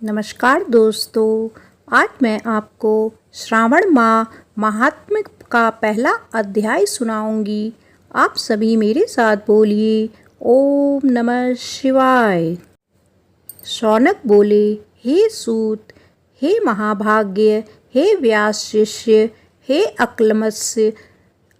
नमस्कार दोस्तों, आज मैं आपको श्रावण माह महात्म्य का पहला अध्याय सुनाऊंगी। आप सभी मेरे साथ बोलिए, ओम नमः शिवाय। शौनक बोले, हे सूत, हे महाभाग्य, हे व्यास शिष्य, हे अक्लमत्स्य,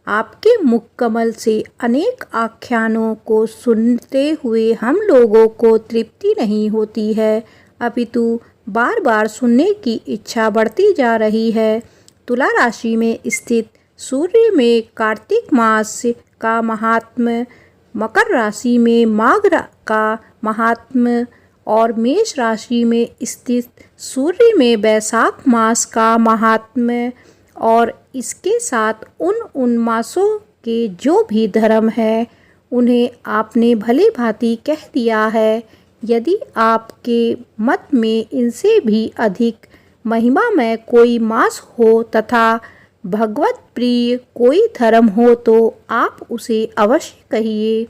आपके मुख कमल से अनेक आख्यानों को सुनते हुए हम लोगों को तृप्ति नहीं होती है, अपितु बार बार सुनने की इच्छा बढ़ती जा रही है। तुला राशि में स्थित सूर्य में कार्तिक मास का महात्म्य, मकर राशि में माघ का महात्म्य और मेष राशि में स्थित सूर्य में वैशाख मास का महात्म्य और इसके साथ उन मासों के जो भी धर्म है उन्हें आपने भली भांति कह दिया है। यदि आपके मत में इनसे भी अधिक महिमामय कोई मास हो तथा भगवत प्रिय कोई धर्म हो तो आप उसे अवश्य कहिए,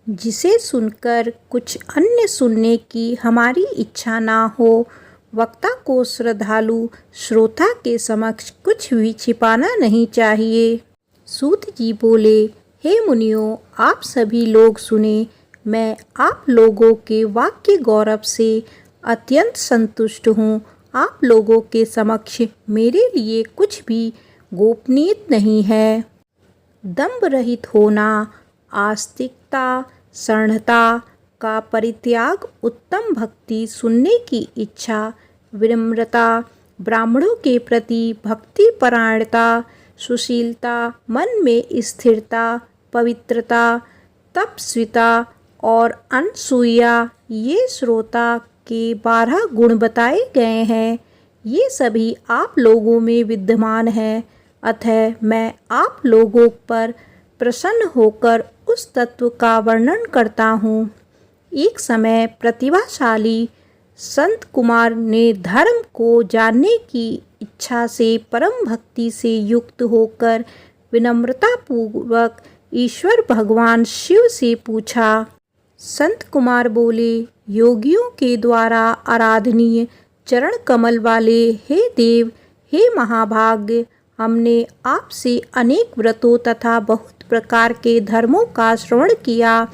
जिसे सुनकर कुछ अन्य सुनने की हमारी इच्छा ना हो। वक्ता को श्रद्धालु श्रोता के समक्ष कुछ भी छिपाना नहीं चाहिए। सूत जी बोले, हे मुनियों, आप सभी लोग सुने। मैं आप लोगों के वाक्य गौरव से अत्यंत संतुष्ट हूँ। आप लोगों के समक्ष मेरे लिए कुछ भी गोपनीय नहीं है। दंभ रहित होना, आस्तिकता, शरणता का परित्याग, उत्तम भक्ति, सुनने की इच्छा, विनम्रता, ब्राह्मणों के प्रति भक्ति परायणता, सुशीलता, मन में स्थिरता, पवित्रता, तपस्विता और अनसूया, ये श्रोता के 12 गुण बताए गए हैं। ये सभी आप लोगों में विद्यमान हैं। अतः मैं आप लोगों पर प्रसन्न होकर उस तत्व का वर्णन करता हूँ। एक समय प्रतिभाशाली संत कुमार ने धर्म को जानने की इच्छा से परम भक्ति से युक्त होकर विनम्रता पूर्वक ईश्वर भगवान शिव से पूछा। संत कुमार बोले, योगियों के द्वारा आराधनीय चरण कमल वाले हे देव, हे महाभाग्य, हमने आपसे अनेक व्रतों तथा बहुत प्रकार के धर्मों का श्रवण किया,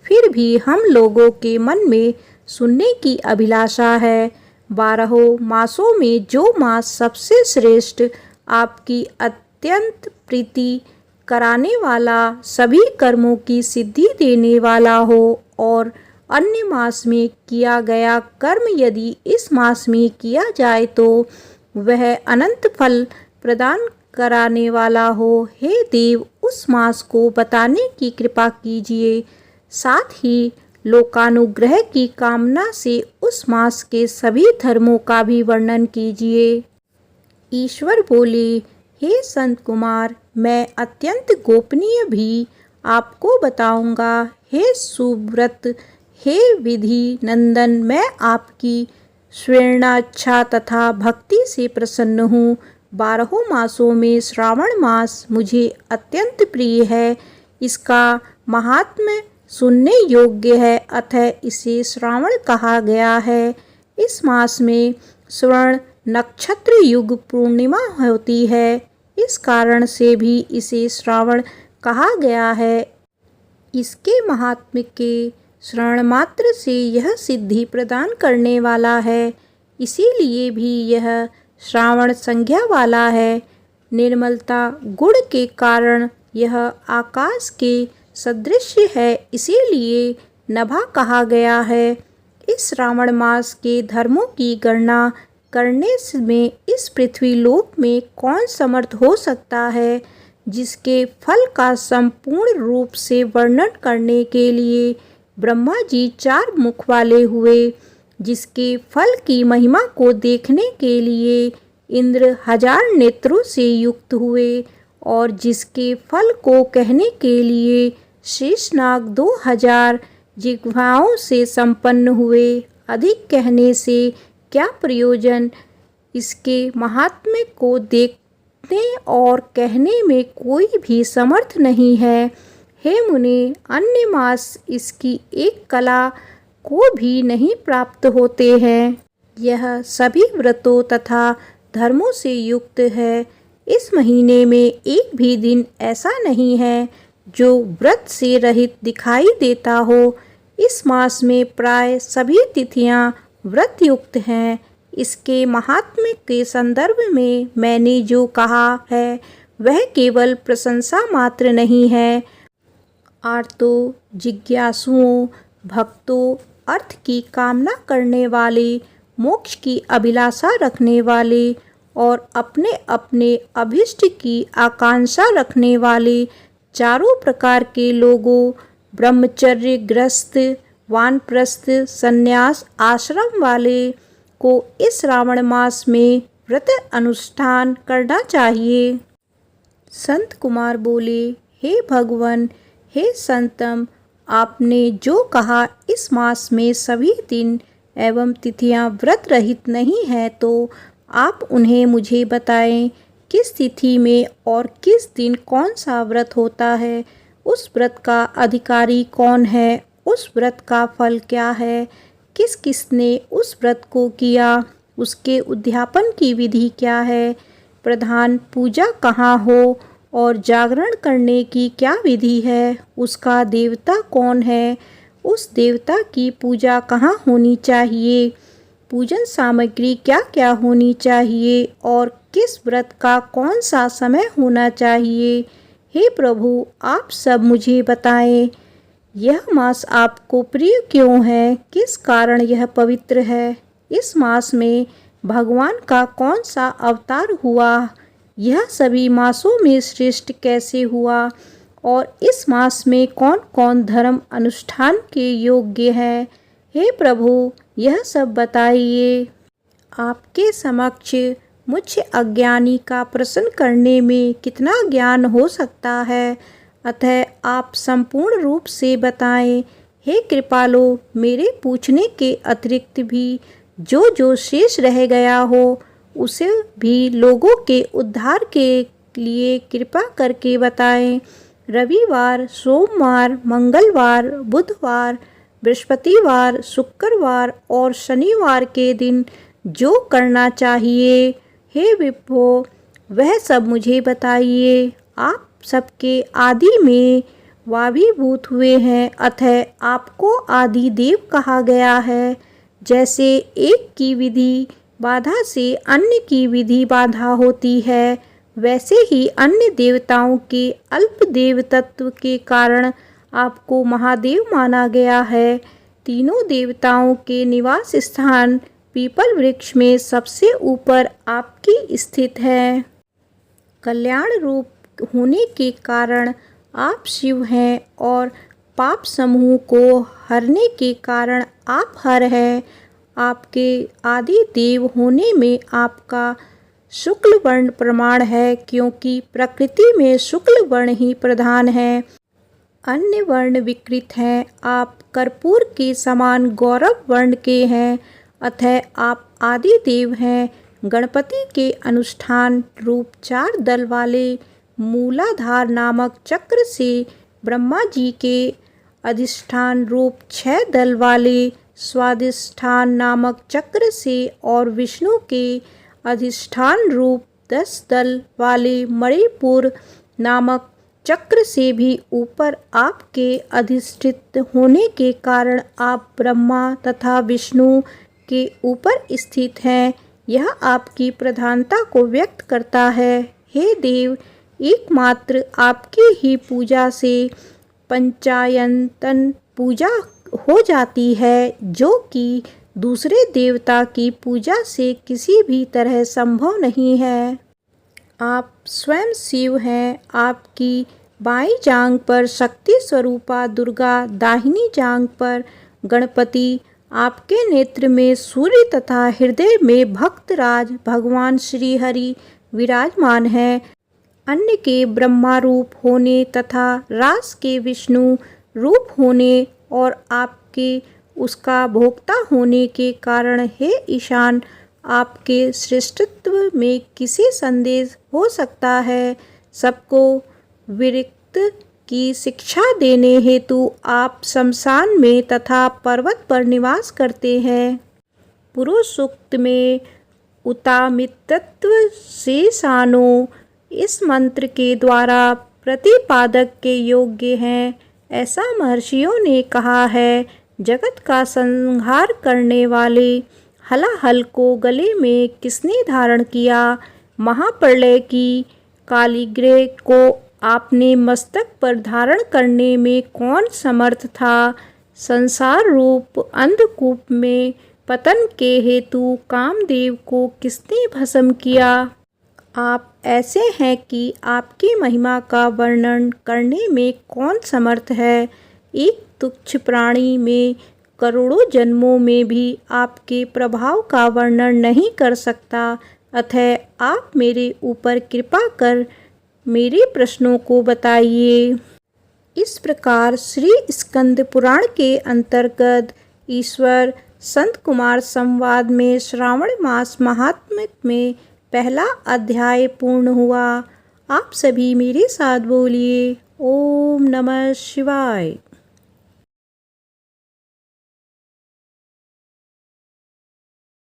फिर भी हम लोगों के मन में सुनने की अभिलाषा है। 12 मासों में जो मास सबसे श्रेष्ठ, आपकी अत्यंत प्रीति कराने वाला, सभी कर्मों की सिद्धि देने वाला हो और अन्य मास में किया गया कर्म यदि इस मास में किया जाए तो वह अनंत फल प्रदान कराने वाला हो। हे देव, उस मास को बताने की कृपा कीजिए। साथ ही लोकानुग्रह की कामना से उस मास के सभी धर्मों का भी वर्णन कीजिए। ईश्वर बोले, हे संत कुमार, मैं अत्यंत गोपनीय भी आपको बताऊंगा। हे सुव्रत, हे विधि नंदन, मैं आपकी स्वेच्छा तथा भक्ति से प्रसन्न हूँ। 12 मासों में श्रावण मास मुझे अत्यंत प्रिय है। इसका महात्म्य सुनने योग्य है, अतः इसे श्रावण कहा गया है। इस मास में स्वर्ण नक्षत्र युग पूर्णिमा होती है, इस कारण से भी इसे श्रावण कहा गया है। इसके महात्म्य के श्रवण मात्र से यह सिद्धि प्रदान करने वाला है, इसीलिए भी यह श्रावण संज्ञा वाला है। निर्मलता गुण के कारण यह आकाश के सदृश है, इसीलिए नभा कहा गया है। इस श्रावण मास के धर्मों की गणना करने में इस पृथ्वी लोक में कौन समर्थ हो सकता है, जिसके फल का संपूर्ण रूप से वर्णन करने के लिए ब्रह्मा जी 4 मुख वाले हुए, जिसके फल की महिमा को देखने के लिए इंद्र 1000 नेत्रों से युक्त हुए और जिसके फल को कहने के लिए शेषनाग 2000 जिह्वाओं से संपन्न हुए। अधिक कहने से क्या प्रयोजन, इसके महात्म्य को देखने और कहने में कोई भी समर्थ नहीं है। हे मुनि, अन्य मास इसकी एक कला को भी नहीं प्राप्त होते हैं। यह सभी व्रतों तथा धर्मों से युक्त है। इस महीने में एक भी दिन ऐसा नहीं है जो व्रत से रहित दिखाई देता हो। इस मास में प्राय सभी तिथियां व्रत युक्त हैं। इसके महात्म्य के संदर्भ में मैंने जो कहा है वह केवल प्रशंसा मात्र नहीं है। आर्तों, जिज्ञासुओं, भक्तों, अर्थ की कामना करने वाले, मोक्ष की अभिलाषा रखने वाले और अपने अपने अभिष्ट की आकांक्षा रखने वाले चारों प्रकार के लोगों, ब्रह्मचर्य ग्रस्त, वानप्रस्थ, संन्यास आश्रम वाले को इस श्रावण मास में व्रत अनुष्ठान करना चाहिए। संत कुमार बोले, हे भगवान, हे संतम, आपने जो कहा इस मास में सभी दिन एवं तिथियां व्रत रहित नहीं है, तो आप उन्हें मुझे बताएं। किस तिथि में और किस दिन कौन सा व्रत होता है, उस व्रत का अधिकारी कौन है, उस व्रत का फल क्या है, किस किसने उस व्रत को किया, उसके उद्यापन की विधि क्या है, प्रधान पूजा कहाँ हो और जागरण करने की क्या विधि है, उसका देवता कौन है, उस देवता की पूजा कहाँ होनी चाहिए, पूजन सामग्री क्या क्या होनी चाहिए और किस व्रत का कौन सा समय होना चाहिए। हे प्रभु, आप सब मुझे बताएं। यह मास आपको प्रिय क्यों है, किस कारण यह पवित्र है, इस मास में भगवान का कौन सा अवतार हुआ, यह सभी मासों में श्रेष्ठ कैसे हुआ और इस मास में कौन कौन धर्म अनुष्ठान के योग्य है। हे प्रभु, यह सब बताइए। आपके समक्ष मुझ अज्ञानी का प्रश्न करने में कितना ज्ञान हो सकता है, अतः आप संपूर्ण रूप से बताएं। हे कृपालो, मेरे पूछने के अतिरिक्त भी जो जो शेष रह गया हो उसे भी लोगों के उद्धार के लिए कृपा करके बताएं। रविवार, सोमवार, मंगलवार, बुधवार, बृहस्पतिवार, शुक्रवार और शनिवार के दिन जो करना चाहिए, हे विभो, वह सब मुझे बताइए। आप सबके आदि में वाभीभूत हुए हैं, अतः आपको आदि देव कहा गया है। जैसे एक की विधि बाधा से अन्य की विधि बाधा होती है, वैसे ही अन्य देवताओं के अल्प देव तत्व के कारण आपको महादेव माना गया है। तीनों देवताओं के निवास स्थान पीपल वृक्ष में सबसे ऊपर आपकी स्थित है। कल्याण रूप होने के कारण आप शिव हैं और पाप समूह को हरने के कारण आप हर हैं। आपके आदि देव होने में आपका शुक्ल वर्ण प्रमाण है, क्योंकि प्रकृति में शुक्ल वर्ण ही प्रधान है, अन्य वर्ण विकृत हैं। आप कर्पूर के समान गौरव वर्ण के हैं, अतः आप आदि देव हैं। गणपति के अनुष्ठान रूप 4 दल वाले मूलाधार नामक चक्र से, ब्रह्मा जी के अधिष्ठान रूप 6 दल वाले स्वादिष्ठान नामक चक्र से और विष्णु के अधिष्ठान रूप 10 दल वाले मणिपुर नामक चक्र से भी ऊपर आपके अधिष्ठित होने के कारण आप ब्रह्मा तथा विष्णु के ऊपर स्थित हैं। यह आपकी प्रधानता को व्यक्त करता है। हे देव, एकमात्र आपकी ही पूजा से पंचायतन पूजा हो जाती है, जो कि दूसरे देवता की पूजा से किसी भी तरह संभव नहीं है। आप स्वयं शिव हैं। आपकी बाईं जांघ पर शक्ति स्वरूपा दुर्गा, दाहिनी जांघ पर गणपति, आपके नेत्र में सूर्य तथा हृदय में भक्तराज भगवान श्री हरि विराजमान है। अन्य के ब्रह्मा रूप होने तथा रास के विष्णु रूप होने और आपके उसका भोक्ता होने के कारण, हे ईशान, आपके श्रेष्ठत्व में किसी संदेह हो सकता है। सबको विरक्त की शिक्षा देने हेतु आप शमशान में तथा पर्वत पर निवास करते हैं। पुरुष सूक्त में उतामितत्व से सानो इस मंत्र के द्वारा प्रतिपादक के योग्य हैं, ऐसा महर्षियों ने कहा है। जगत का संहार करने वाले हलाहल को गले में किसने धारण किया? महाप्रलय की कालीग्रह को आपने मस्तक पर धारण करने में कौन समर्थ था? संसार रूप अंधकूप में पतन के हेतु कामदेव को किसने भस्म किया? आप ऐसे हैं कि आपकी महिमा का वर्णन करने में कौन समर्थ है? एक तुच्छ प्राणी में करोड़ों जन्मों में भी आपके प्रभाव का वर्णन नहीं कर सकता। अतः आप मेरे ऊपर कृपा कर मेरे प्रश्नों को बताइए। इस प्रकार श्री स्कंद पुराण के अंतर्गत ईश्वर संत कुमार संवाद में श्रावण मास महात्म्य में पहला अध्याय पूर्ण हुआ। आप सभी मेरे साथ बोलिए, ओम नमः शिवाय।